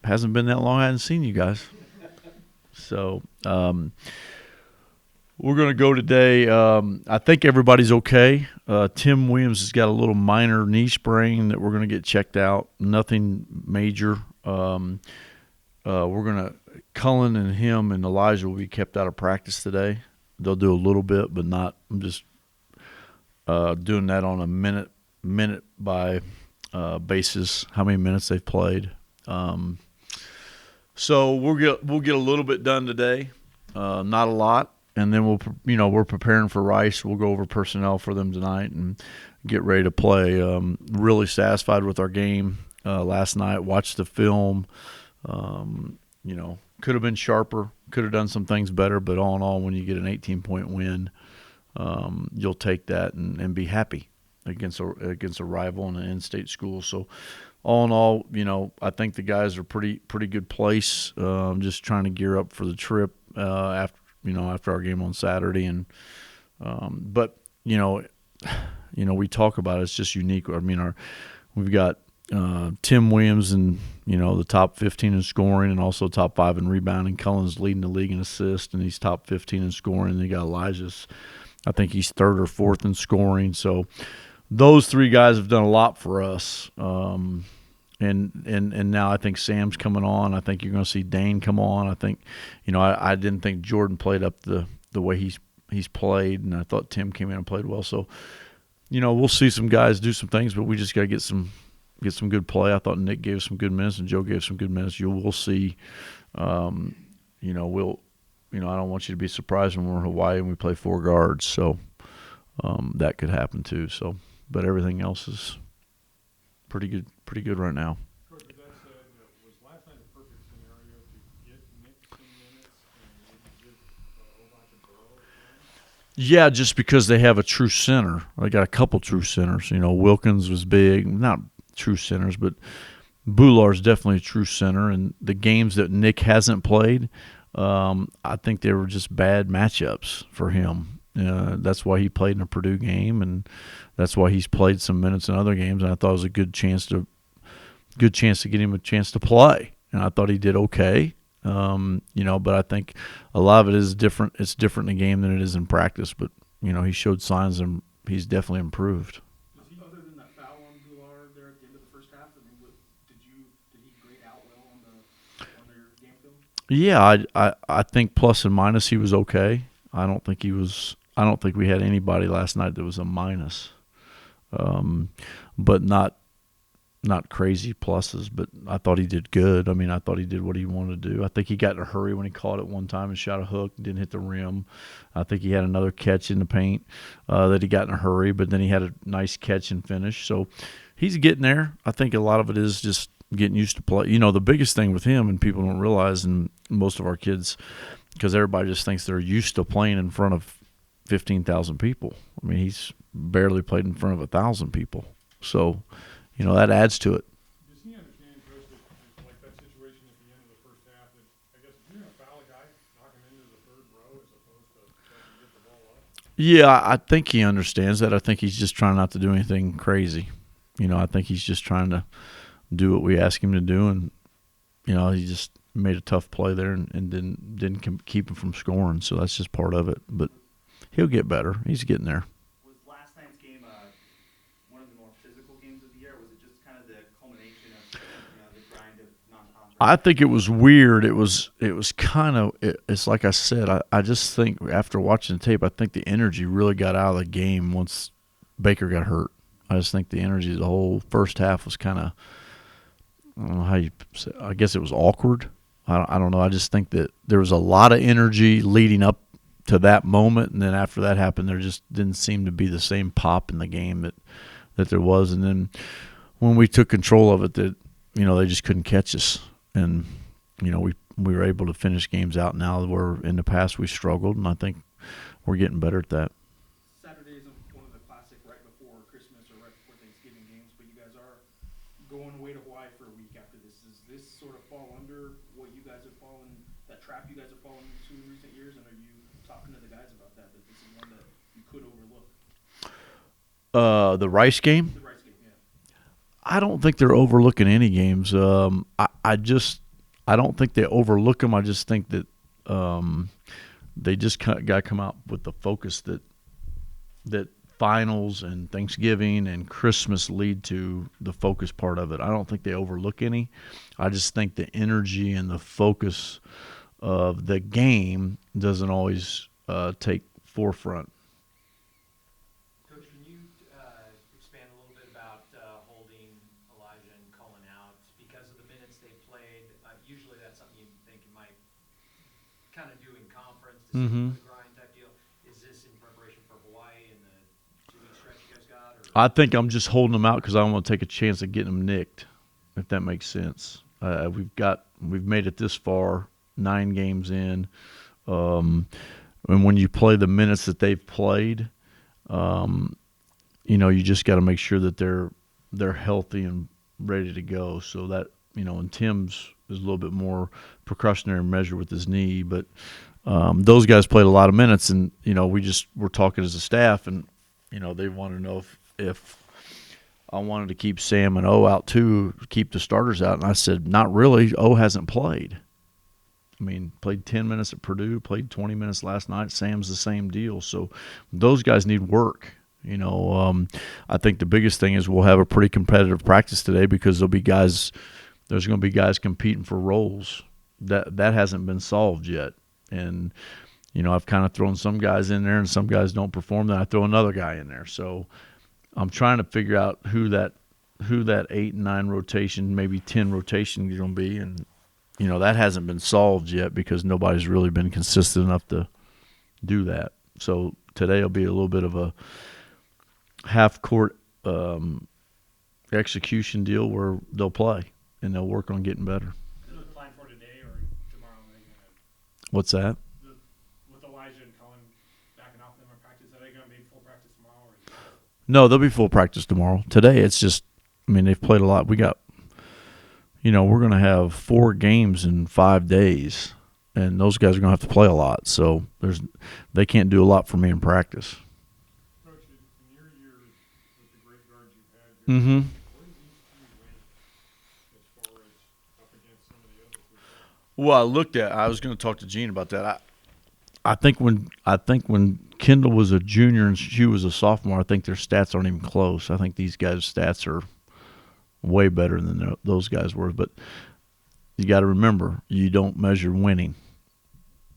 hasn't been that long I hadn't seen you guys. So we're going to go today. I think everybody's okay. Tim Williams has got a little minor knee sprain that we're going to get checked out. Nothing major. We're going to Cullen and him and Elijah will be kept out of practice today. They'll do a little bit, but not. I'm just doing that on a minute by basis. How many minutes they've played. So we'll get a little bit done today. Not a lot. And then we're preparing for Rice. We'll go over personnel for them tonight and get ready to play. Really satisfied with our game last night. Watched the film. Could have been sharper. Could have done some things better. But all in all, when you get an 18-point win, you'll take that and be happy against a rival in an in-state school. So all in all, I think the guys are pretty good place. Just trying to gear up for the trip after our game on Saturday, and but we talk about it, it's just unique. I mean, we've got Tim Williams in the top 15 in scoring and also top 5 in rebounding. Cullen's leading the league in assists, and he's top 15 in scoring. And you got Elijah's, I think he's 3rd or 4th in scoring. So those 3 guys have done a lot for us. And now I think Sam's coming on. I think you're going to see Dane come on. I think, I didn't think Jordan played up the way he's played, and I thought Tim came in and played well. So, we'll see some guys do some things, but we just got to get some good play. I thought Nick gave some good minutes and Joe gave some good minutes. We'll see. I don't want you to be surprised when we're in Hawaii and we play 4 guards. So that could happen too. So, but everything else is pretty good right now. Coach, with that said, was last night a perfect scenario to get Nick some minutes and maybe give Obacha Burrow? Yeah, just because they have a true center. They got a couple true centers. Wilkins was big, not true centers, but Boular's definitely a true center. And the games that Nick hasn't played, I think they were just bad matchups for him. That's why he played in a Purdue game, and that's why he's played some minutes in other games. And I thought it was a good chance to get him a chance to play. And I thought he did okay. But I think a lot of it is different. It's different in the game than it is in practice. But he showed signs and he's definitely improved. Other than that foul on Goulart there at the end of the first half, did he grade out well on their game film? Yeah, I think plus and minus he was okay. I don't think we had anybody last night that was a minus, but not crazy pluses. But I thought he did good. I mean, I thought he did what he wanted to do. I think he got in a hurry when he caught it one time and shot a hook and didn't hit the rim. I think he had another catch in the paint that he got in a hurry, but then he had a nice catch and finish. So he's getting there. I think a lot of it is just getting used to play. The biggest thing with him, and people don't realize, and most of our kids, because everybody just thinks they're used to playing in front of 15,000 people. I mean, he's barely played in front of 1,000 people. So, that adds to it. Does he understand, Coach, that like that situation at the end of the first half, that I guess if you're going to foul a guy, knock him into the 3rd row as opposed to letting him get the ball up? Yeah, I think he understands that. I think he's just trying not to do anything crazy. I think he's just trying to do what we ask him to do, and he just made a tough play there and didn't keep him from scoring. So that's just part of it. But he'll get better. He's getting there. Was last night's game one of the more physical games of the year? Or was it just kind of the culmination of the grind of non-conference? I think it was weird. It was kind of it's like I said. I just think after watching the tape, I think the energy really got out of the game once Baker got hurt. I just think the energy, the whole first half was kind of, I don't know how you say, I guess it was awkward. I don't know. I just think that there was a lot of energy leading up to that moment, and then after that happened, there just didn't seem to be the same pop in the game that there was. And then when we took control of it, that they just couldn't catch us, and we were able to finish games out now where in the past we struggled, and I think we're getting better at that. Saturday isn't one of the classic right before Christmas or right before Thanksgiving games, but you guys are going away to Hawaii for a week after this. Does this sort of fall under what you guys have fallen, that trap you guys have fallen into in recent years, and are you talking to the guys about that this is one that you could overlook? The Rice game? The Rice game, yeah. I don't think they're overlooking any games. I just I don't think they overlook them. I just think that they just got to come out with the focus that finals and Thanksgiving and Christmas lead to the focus part of it. I don't think they overlook any. I just think the energy and the focus of the game doesn't always take forefront. Coach, can you expand a little bit about holding Elijah and Cullen out because of the minutes they played? Usually that's something you think you might kind of do in conference to see Mm-hmm. with a grind type deal. Is this in preparation for Hawaii and the 2 week stretch you guys got? Or I think I'm just holding them out because I don't want to take a chance of getting them nicked, if that makes sense. We've made it this far, 9 games in, and when you play the minutes that they've played, you just got to make sure that they're healthy and ready to go. So that and Tim's is a little bit more precautionary measure with his knee, but those guys played a lot of minutes, and we're talking as a staff, and they want to know if I wanted to keep Sam and O out too, keep the starters out, and I said not really. O hasn't played. I mean, played 10 minutes at Purdue, played 20 minutes last night. Sam's the same deal. So those guys need work. I think the biggest thing is we'll have a pretty competitive practice today because there's going to be guys competing for roles. That hasn't been solved yet. And, I've kind of thrown some guys in there and some guys don't perform. Then I throw another guy in there. So I'm trying to figure out who that 8 and 9 rotation, maybe 10 rotation is going to be. And, that hasn't been solved yet because nobody's really been consistent enough to do that. So today will be a little bit of a half-court execution deal where they'll play and they'll work on getting better. Is it planned for today or tomorrow? What's that? With Elijah and Cullen backing off them in practice, are they going to be full practice tomorrow? Or No, they'll be full practice tomorrow. Today, it's just, they've played a lot. We're going to have 4 games in 5 days, and those guys are going to have to play a lot. So they can't do a lot for me in practice. Coach, in your years with the great guards you've had here, Mm-hmm. where do these two rank as far as up against some of the other people? Well, I was going to talk to Gene about that. I think when Kendall was a junior and she was a sophomore, I think their stats aren't even close. I think these guys' stats are way better than those guys were. But you got to remember, you don't measure winning,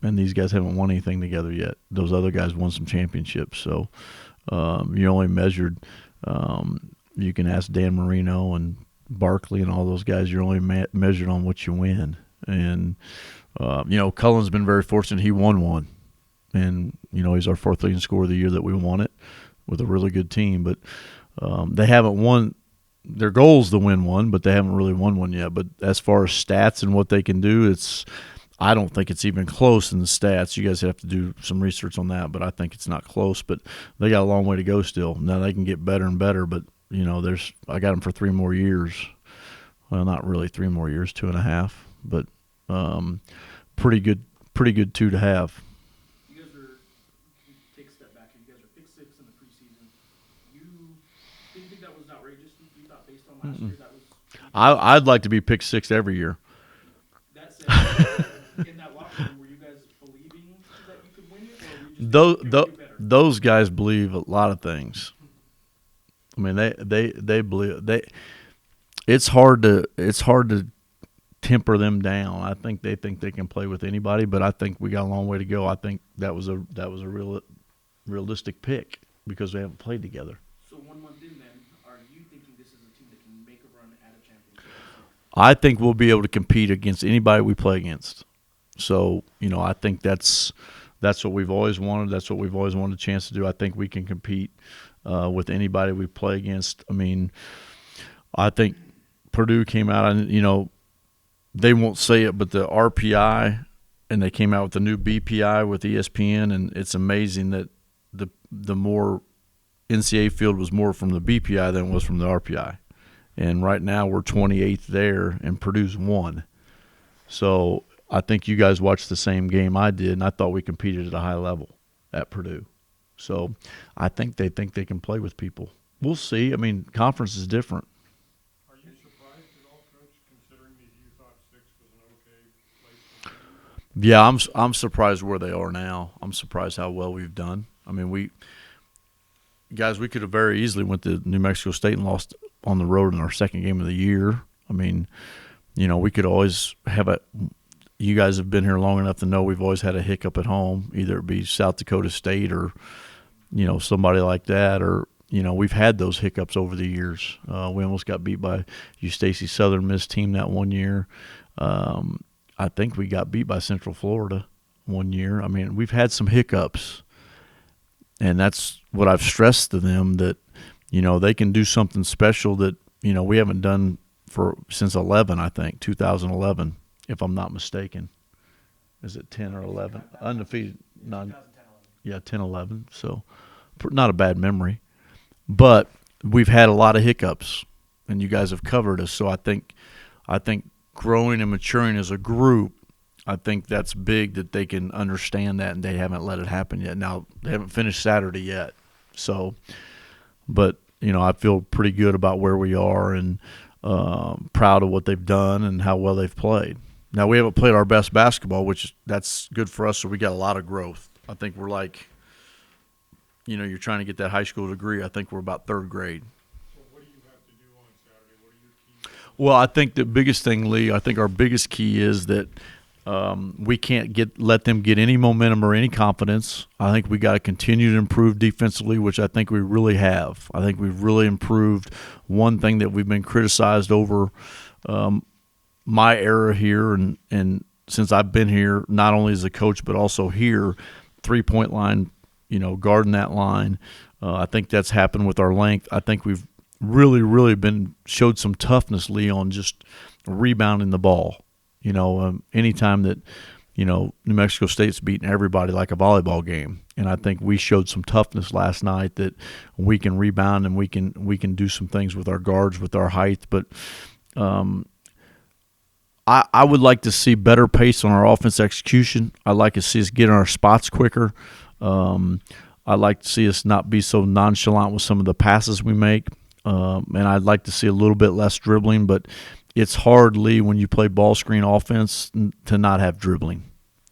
and these guys haven't won anything together yet. Those other guys won some championships, so you only measured. You can ask Dan Marino and Barkley and all those guys. You're only measured on what you win, and Cullen's been very fortunate. He won one. And, he's our 4th leading scorer of the year that we won it with a really good team. But they haven't won. Their goal is to win one, but they haven't really won one yet. But as far as stats and what they can do, I don't think it's even close in the stats. You guys have to do some research on that, but I think it's not close. But they got a long way to go still. Now they can get better and better, but, I got them for 3 more years. Well, not really 3 more years, 2.5. But pretty good 2 to have. Take a step back. You guys are pick 6 in the preseason. You didn't think that was outrageous? You thought based on last year that was. I'd like to be pick 6 every year. That said, in that locker room, were you guys believing that you could win it, or were you just thinking better? Those guys believe a lot of things. They believe It's hard to temper them down. I think they can play with anybody, but I think we got a long way to go. I think that was a realistic pick because they haven't played together. So 1 month in, then, are you thinking this is a team that can make a run at a championship? I think we'll be able to compete against anybody we play against. So, I think that's what we've always wanted. That's what we've always wanted a chance to do. I think we can compete with anybody we play against. I think Purdue came out and, they won't say it, but the RPI, and they came out with the new BPI with ESPN, and it's amazing that the more NCAA field was more from the BPI than it was from the RPI. And right now we're 28th there, and Purdue's 1. So I think you guys watched the same game I did, and I thought we competed at a high level at Purdue. So I think they can play with people. We'll see. Conference is different. Are you surprised at all, Coach, considering that you thought 6 was an okay Yeah, I'm surprised where they are now. I'm surprised how well we've done. I mean, we could have very easily went to New Mexico State and lost on the road in our second game of the year. I mean, we could always have a. You guys have been here long enough to know we've always had a hiccup at home, either it be South Dakota State or somebody like that, or we've had those hiccups over the years. We almost got beat by Eustachy Southern Miss team that one year. I think we got beat by Central Florida one year. I mean, we've had some hiccups, and that's what I've stressed to them, that they can do something special that we haven't done since 11, I think 2011, if I'm not mistaken. Is it 10 or 11? Undefeated, non, 2010, 11. yeah, 10, 11. So not a bad memory, but we've had a lot of hiccups, and you guys have covered us. So I think growing and maturing as a group, I think that's big, that they can understand that, and they haven't let it happen yet. Now, they haven't finished Saturday yet. So, but, I feel pretty good about where we are, and proud of what they've done and how well they've played. Now, we haven't played our best basketball, which that's good for us, so we got a lot of growth. I think we're like, you're trying to get that high school degree. I think we're about third grade. So what do you have to do on Saturday? What are your keys? Well, I think the biggest thing, Lee, I think our biggest key is that we can't let them get any momentum or any confidence. I think we got to continue to improve defensively, which I think we really have. I think we've really improved. One thing that we've been criticized over my era here, and since I've been here, not only as a coach but also here, 3-point line, guarding that line. I think that's happened with our length. I think we've really, really showed some toughness, Lee, on just rebounding the ball. Anytime that, New Mexico State's beating everybody like a volleyball game. And I think we showed some toughness last night, that we can rebound and we can do some things with our guards, with our height. But I would like to see better pace on our offense execution. I'd like to see us get in our spots quicker. I'd like to see us not be so nonchalant with some of the passes we make. And I'd like to see a little bit less dribbling, but it's hard, Lee, when you play ball screen offense to not have dribbling.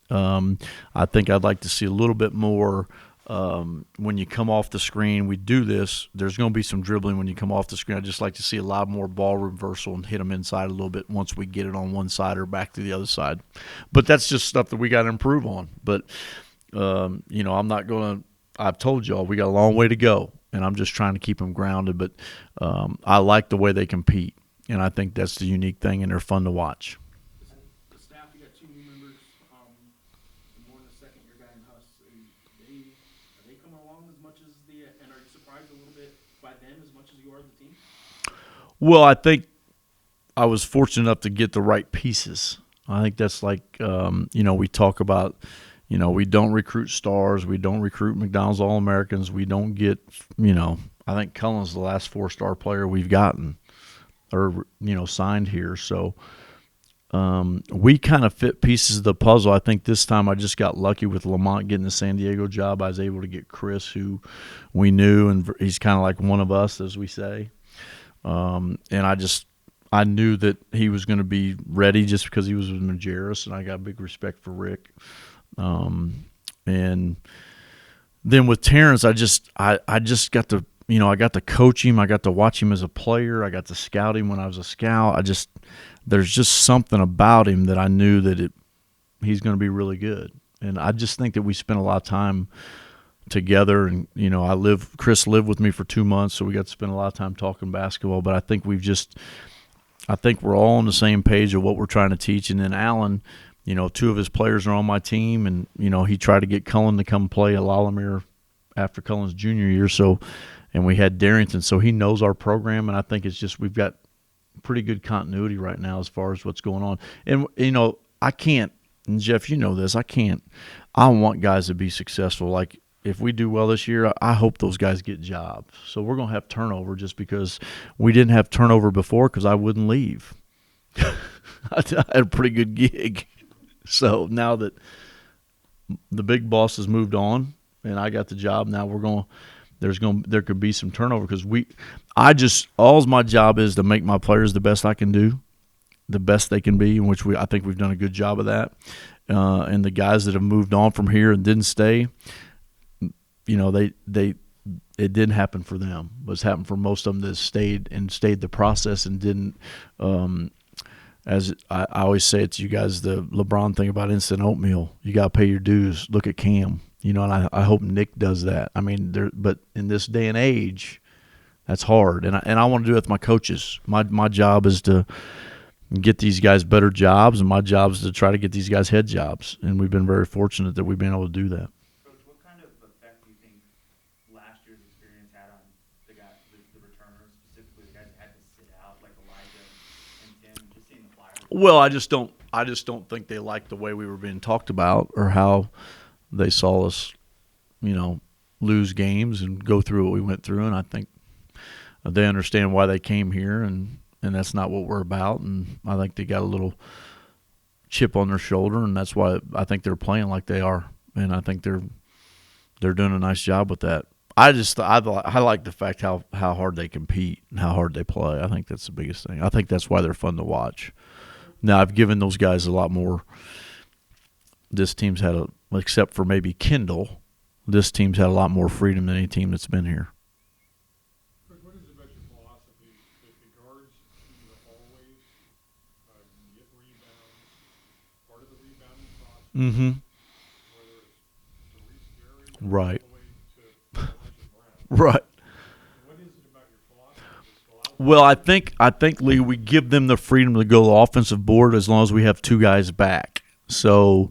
I think I'd like to see a little bit more when you come off the screen. We do this. There's going to be some dribbling when you come off the screen. I'd just like to see a lot more ball reversal and hit them inside a little bit once we get it on one side or back to the other side. But that's just stuff that we got to improve on. But, I'm not going to – I've told y'all we got a long way to go, and I'm just trying to keep them grounded. But I like the way they compete. And I think that's the unique thing, and they're fun to watch. The staff, you got 2 new members, more than a second-year guy in Huss. Are they coming along as much as and are you surprised a little bit by them as much as you are the team? Well, I think I was fortunate enough to get the right pieces. I think that's like, we talk about, we don't recruit stars. We don't recruit McDonald's All-Americans. We don't get, I think Cullen's the last 4-star player we've gotten or, signed here. So we kind of fit pieces of the puzzle. I think this time I just got lucky with Lamont getting the San Diego job. I was able to get Chris, who we knew, and he's kind of like one of us, as we say. And I knew that he was going to be ready just because he was with Majerus, and I got big respect for Rick. And then with Terrence, I just got to, I got to coach him. I got to watch him as a player. I got to scout him when I was a scout. There's just something about him that I knew that he's going to be really good. And I just think that we spent a lot of time together. And, Chris lived with me for 2 months, so we got to spend a lot of time talking basketball. But I think we're all on the same page of what we're trying to teach. And then Allen, 2 of his players are on my team, and, he tried to get Cullen to come play at Lalamere after Cullen's junior year. So, and we had Darrington, so he knows our program, and I think it's just we've got pretty good continuity right now as far as what's going on. And, I can't, and Jeff, you know this, I want guys to be successful. Like, if we do well this year, I hope those guys get jobs. So we're going to have turnover just because we didn't have turnover before because I wouldn't leave. I had a pretty good gig. So now that the big boss has moved on and I got the job, now there could be some turnover because all my job is to make my players the best I can do, the best they can be, in which I think we've done a good job of that. And the guys that have moved on from here and didn't stay, it didn't happen for them. It was happened for most of them that stayed the process and didn't. As I always say it to you guys, the LeBron thing about instant oatmeal, you got to pay your dues. Look at Cam, and I hope Nick does that. I mean, but in this day and age, that's hard, and I want to do it with my coaches. My job is to get these guys better jobs, and my job is to try to get these guys head jobs, and we've been very fortunate that we've been able to do that. Coach, what kind of effect do you think last year's experience had on the guys, the returners, specifically the guys that had to sit out, like Elijah and Tim, just seeing the Flyers? Well, I just don't think they liked the way we were being talked about or how they saw us, lose games and go through what we went through. And I think they understand why they came here, and that's not what we're about. And I think they got a little chip on their shoulder, and that's why I think they're playing like they are. And I think they're doing a nice job with that. I like the fact how hard they compete and how hard they play. I think that's the biggest thing. I think that's why they're fun to watch. Now, I've given those guys a lot more. This team's had except for maybe Kendall, this team's had a lot more freedom than any team that's been here. But what is it about your philosophy that the guards seem to always get rebounds, part of the rebounding process, Mm-hmm. whether it's Therese Berry Right. all the way to Elijah Brown? Right. What is it about your philosophy that's allowed Well, I think Lee, we give them the freedom to go offensive board as long as we have two guys back. So,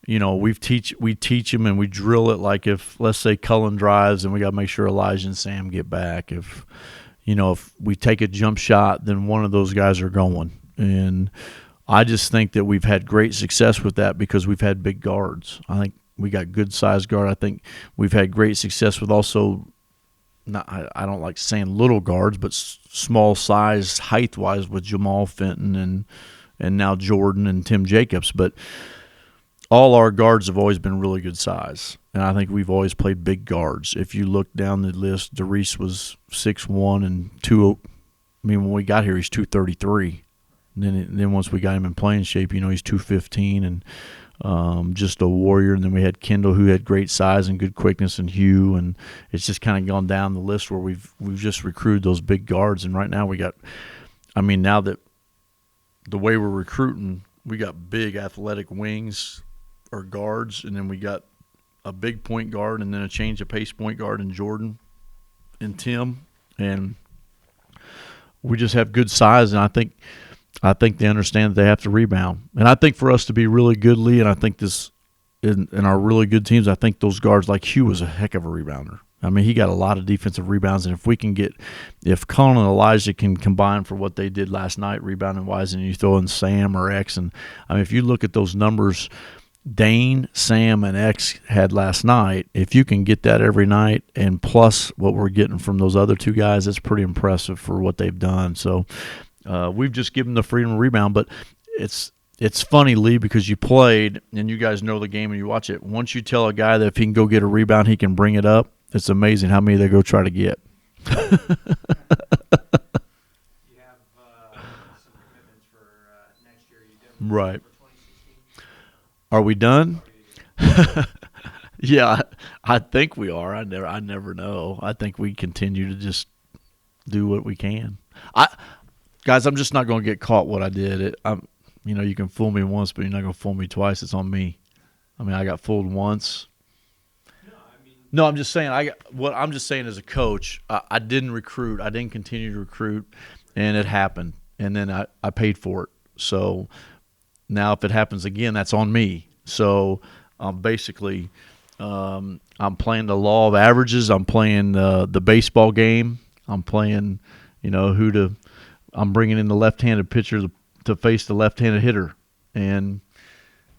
we teach them and we drill it like if, let's say, Cullen drives and we got to make sure Elijah and Sam get back. If we take a jump shot, then one of those guys are going. And I just think that we've had great success with that because we've had big guards. I think we got good size guard. I think we've had great success with also. I don't like saying little guards, but small size, height wise, with Jamal Fenton and now Jordan and Tim Jacobs. But all our guards have always been really good size, and I think we've always played big guards. If you look down the list, Derice was 6'1" and 2. I mean, when we got here, he's 233. And then once we got him in playing shape, he's 215 and just a warrior. And then we had Kendall, who had great size and good quickness, and Hugh, and it's just kind of gone down the list where we've just recruited those big guards. And right now now that the way we're recruiting, we got big athletic wings or guards, and then we got a big point guard and then a change of pace point guard in Jordan and Tim, and we just have good size. And I think they understand that they have to rebound. And I think for us to be really good, Lee, and I think this in our really good teams, I think those guards like Hugh was a heck of a rebounder. I mean, he got a lot of defensive rebounds, and if Cullen and Elijah can combine for what they did last night rebounding-wise, and you throw in Sam or X, and I mean, if you look at those numbers Dane, Sam, and X had last night, if you can get that every night and plus what we're getting from those other two guys, it's pretty impressive for what they've done. So we've just given them the freedom to rebound, but it's funny, Lee, because you played and you guys know the game and you watch it. Once you tell a guy that if he can go get a rebound, he can bring it up, it's amazing how many they go try to get. You have some commitments for next year. You did Right. for 2016. Are we done? Yeah, I think we are. I never know. I think we continue to just do what we can. Guys, I'm just not going to get caught what I did. You can fool me once, but you're not going to fool me twice. It's on me. I mean, I got fooled once. No, I'm just saying. I'm just saying as a coach, I didn't recruit. I didn't continue to recruit, and it happened, and then I paid for it. So now, if it happens again, that's on me. So basically, I'm playing the law of averages. I'm playing the baseball game. I'm playing, I'm bringing in the left-handed pitcher to face the left-handed hitter, and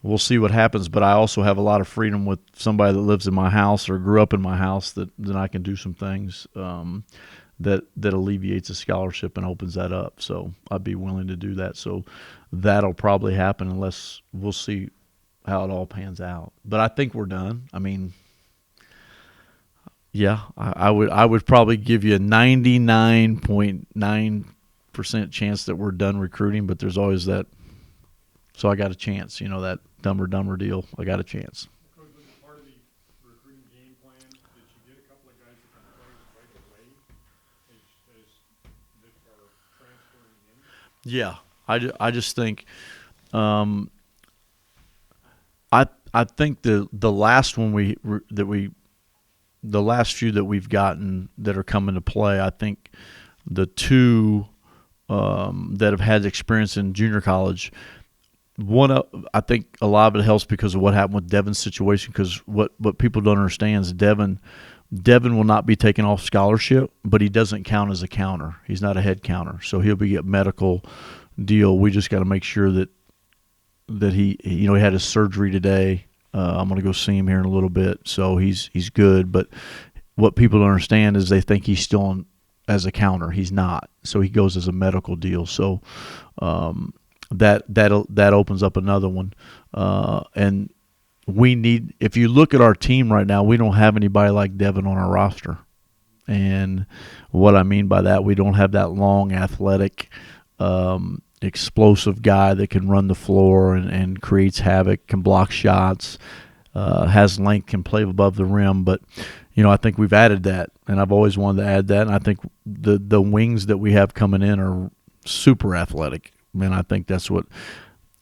we'll see what happens. But I also have a lot of freedom with somebody that lives in my house or grew up in my house that I can do some things that alleviates a scholarship and opens that up. So I'd be willing to do that. So that'll probably happen unless we'll see how it all pans out. But I think we're done. I mean, yeah, I would probably give you a 99.9 98% chance that we're done recruiting, but there's always that. So I got a chance, that dumber deal. I got a chance. Coach, was it part of the recruiting game plan that you get a couple of guys that can play right away as that are transferring in? Yeah, I just think, I think the last one the last few that we've gotten that are coming to play, I think the two that have had experience in junior college. I think a lot of it helps because of what happened with Devin's situation. Because what people don't understand is Devin will not be taken off scholarship, but he doesn't count as a counter. He's not a head counter, so he'll be a medical deal. We just got to make sure that he he had his surgery today. I'm going to go see him here in a little bit, so he's good. But what people don't understand is they think he's still on as a counter. He's not, so he goes as a medical deal. So that opens up another one, and we need. If you look at our team right now, we don't have anybody like Devin on our roster. And what I mean by that, we don't have that long, athletic, explosive guy that can run the floor and creates havoc, can block shots, has length, can play above the rim. But, I think we've added that, and I've always wanted to add that. And I think the wings that we have coming in are super athletic. And I think that's what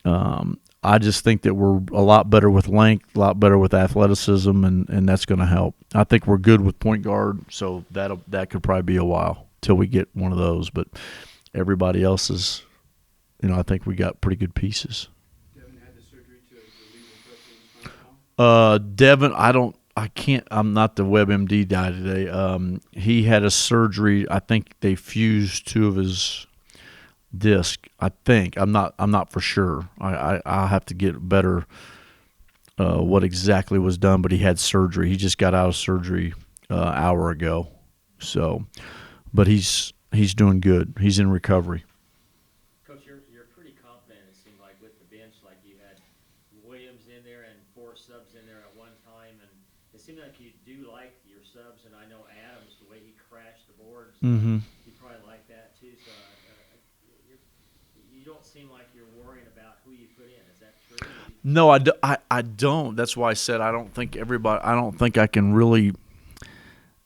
I just think that we're a lot better with length, a lot better with athleticism, and that's going to help. I think we're good with point guard, so that could probably be a while till we get one of those. But everybody else is, I think we got pretty good pieces. Devin had the surgery to relieve the pressure. Devin, I'm not the WebMD guy today. He had a surgery. I think they fused two of his disc. I think I'm not for sure. I'll have to get better what exactly was done, but he had surgery. He just got out of surgery hour ago. So, but he's doing good. He's in recovery. Coach, you're pretty confident. It seemed like with the bench, like you had Williams in there and 4 subs in there at one time, and it seemed like you do like your subs. And I know Adams, the way he crashed the boards, Mm-hmm. you probably like that too. So you don't seem like you're worrying about who you put in. Is that true? No, I don't. That's why I said I don't think I can really.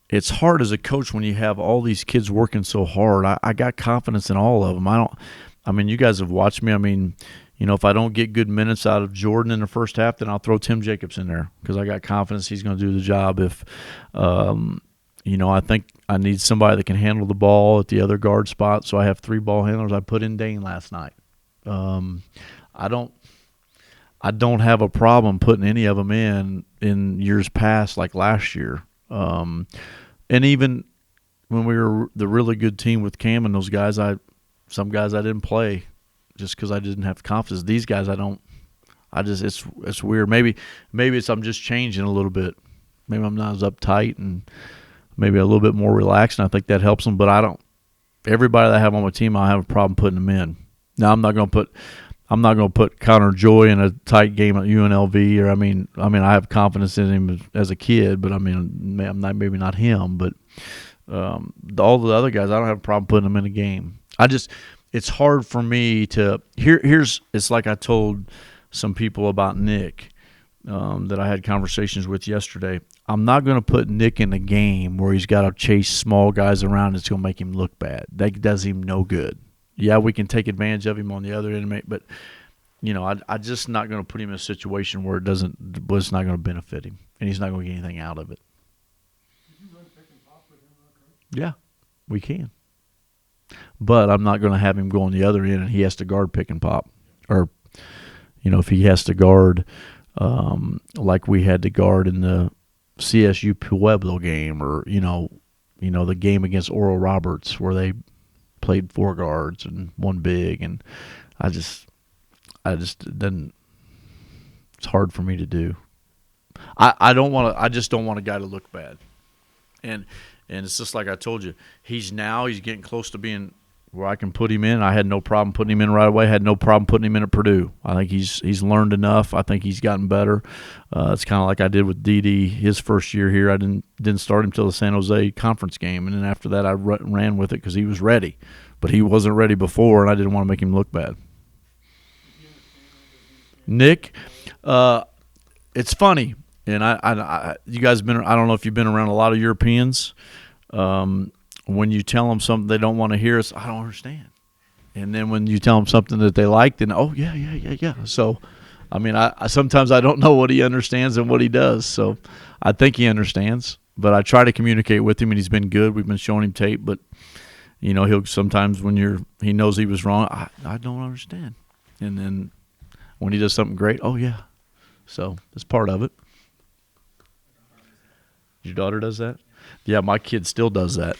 It's hard as a coach when you have all these kids working so hard. I got confidence in all of them. You guys have watched me. If I don't get good minutes out of Jordan in the first half, then I'll throw Tim Jacobs in there because I got confidence he's going to do the job. If, I think I need somebody that can handle the ball at the other guard spot, so I have 3 ball handlers. I put in Dane last night. I don't have a problem putting any of them in years past, like last year. And even when we were the really good team with Cam and those guys, some guys I didn't play just because I didn't have confidence. These guys it's weird. Maybe it's I'm just changing a little bit. Maybe I'm not as uptight and maybe a little bit more relaxed, and I think that helps them. But everybody that I have on my team, I have a problem putting them in. Now I'm not going to put Connor Joy in a tight game at UNLV, or I have confidence in him as a kid, but I'm not maybe not him, but all the other guys, I don't have a problem putting them in a game. It's hard for me to it's like I told some people about Nick that I had conversations with yesterday. I'm not going to put Nick in a game where he's got to chase small guys around. It's going to make him look bad. That does him no good. Yeah, we can take advantage of him on the other end, but I'm just not going to put him in a situation where it's not going to benefit him, and he's not going to get anything out of it. Did you run pick and pop with him, Coach? Yeah, we can. But I'm not going to have him go on the other end, and he has to guard pick and pop. Or, if he has to guard like we had to guard in the CSU Pueblo game, or, the game against Oral Roberts where they played 4 guards and 1 big, and I just didn't. It's hard for me to do. I just don't want a guy to look bad, and it's just like I told you. He's getting close to being where I can put him in. I had no problem putting him in right away. I had no problem putting him in at Purdue. I think he's learned enough. I think he's gotten better. It's kind of like I did with DD his first year here. I didn't start him till the San Jose conference game, and then after that I ran with it because he was ready. but he wasn't ready before, and I didn't want to make him look bad. Does he understand that? Nick, it's funny, and you guys been. I don't know if you've been around a lot of Europeans. When you tell them something they don't want to hear, it's I don't understand. And then when you tell them something that they like, then oh yeah. So, I mean, I sometimes I don't know what he understands and what he does. So, I think he understands, but I try to communicate with him, and he's been good. We've been showing him tape, but you know, he'll sometimes when he knows he was wrong, I don't understand, and then when he does something great, oh yeah. So it's part of it. Your daughter does that? Yeah, my kid still does that.